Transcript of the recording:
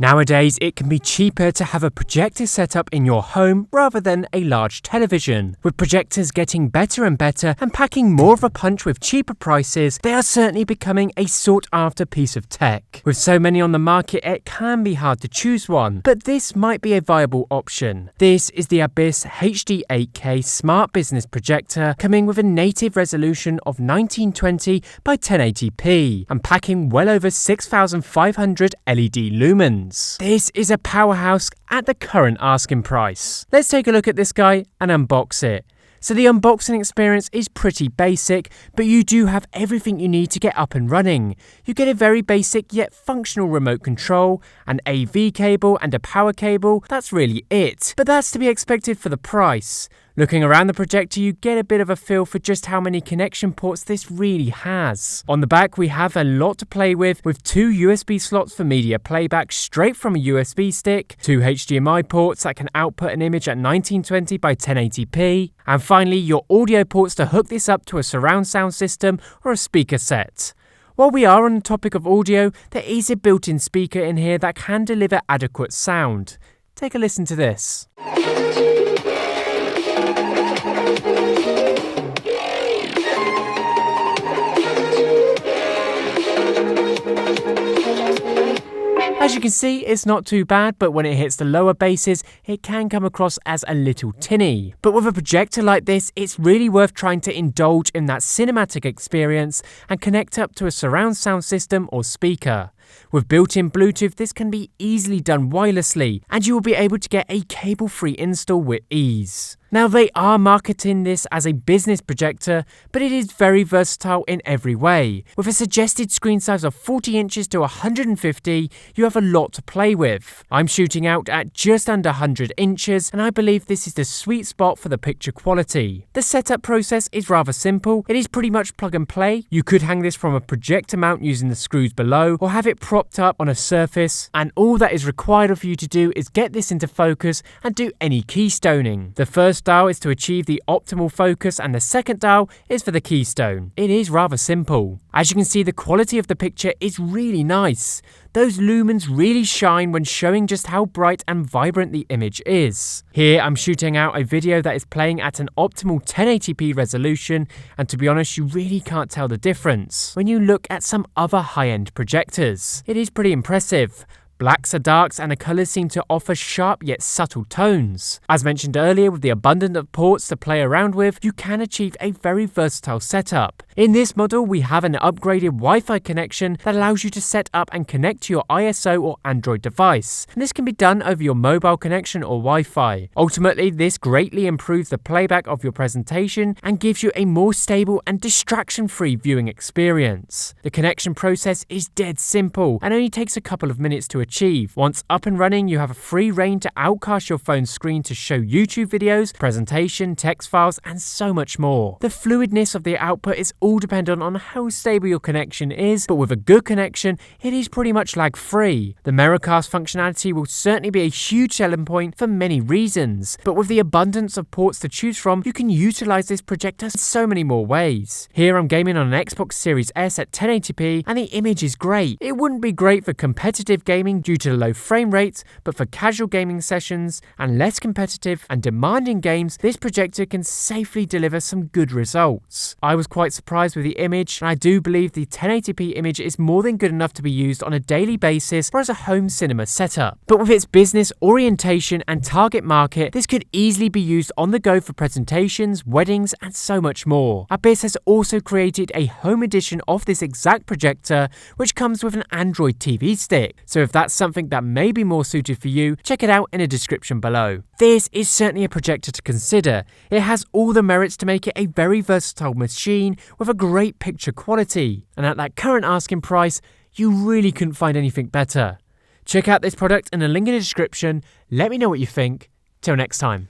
Nowadays, it can be cheaper to have a projector set up in your home rather than a large television. With projectors getting better and better and packing more of a punch with cheaper prices, they are certainly becoming a sought-after piece of tech. With so many on the market, it can be hard to choose one, but this might be a viable option. This is the ABIS HD8K Smart Business Projector, coming with a native resolution of 1920 by 1080p and packing well over 6,500 LED lumens. This is a powerhouse at the current asking price. Let's take a look at this guy and unbox it. So the unboxing experience is pretty basic, but you do have everything you need to get up and running. You get a very basic yet functional remote control, an AV cable and a power cable. That's really it. But that's to be expected for the price. Looking around the projector, you get a bit of a feel for just how many connection ports this really has. On the back, we have a lot to play with 2 USB slots for media playback straight from a USB stick, 2 HDMI ports that can output an image at 1920 by 1080p, and finally your audio ports to hook this up to a surround sound system or a speaker set. While we are on the topic of audio, there is a built-in speaker in here that can deliver adequate sound. Take a listen to this. As you can see, it's not too bad, but when it hits the lower basses, it can come across as a little tinny. But with a projector like this, it's really worth trying to indulge in that cinematic experience and connect up to a surround sound system or speaker. With built-in Bluetooth, this can be easily done wirelessly, and you will be able to get a cable-free install with ease. Now, they are marketing this as a business projector, but it is very versatile in every way. With a suggested screen size of 40 inches to 150, you have a lot to play with. I'm shooting out at just under 100 inches, and I believe this is the sweet spot for the picture quality. The setup process is rather simple. It is pretty much plug and play. You could hang this from a projector mount using the screws below, or have it propped up on a surface, and all that is required of you to do is get this into focus and do any keystoning. The first dial is to achieve the optimal focus, and the second dial is for the keystone. It is rather simple. As you can see, the quality of the picture is really nice. Those lumens really shine when showing just how bright and vibrant the image is. Here I'm shooting out a video that is playing at an optimal 1080p resolution, and to be honest, you really can't tell the difference when you look at some other high-end projectors. It is pretty impressive. Blacks are darks and the colours seem to offer sharp yet subtle tones. As mentioned earlier, with the abundance of ports to play around with, you can achieve a very versatile setup. In this model, we have an upgraded Wi-Fi connection that allows you to set up and connect to your ISO or Android device. And this can be done over your mobile connection or Wi-Fi. Ultimately, this greatly improves the playback of your presentation and gives you a more stable and distraction-free viewing experience. The connection process is dead simple and only takes a couple of minutes to achieve. Once up and running, you have a free rein to outcast your phone screen to show YouTube videos, presentation, text files, and so much more. The fluidness of the output is all dependent on how stable your connection is, but with a good connection, it is pretty much lag-free. The Mirrorcast functionality will certainly be a huge selling point for many reasons, but with the abundance of ports to choose from, you can utilize this projector in so many more ways. Here I'm gaming on an Xbox Series S at 1080p, and the image is great. It wouldn't be great for competitive gaming due to low frame rates, but for casual gaming sessions and less competitive and demanding games, this projector can safely deliver some good results. I was quite surprised with the image, and I do believe the 1080p image is more than good enough to be used on a daily basis or as a home cinema setup. But with its business orientation and target market, this could easily be used on the go for presentations, weddings, and so much more. ABIS has also created a home edition of this exact projector, which comes with an Android TV stick. So if that's something that may be more suited for you, check it out in the description below. This is certainly a projector to consider. It has all the merits to make it a very versatile machine with a great picture quality, and at that current asking price, you really couldn't find anything better. Check out this product in the link in the description. Let me know what you think. Till next time.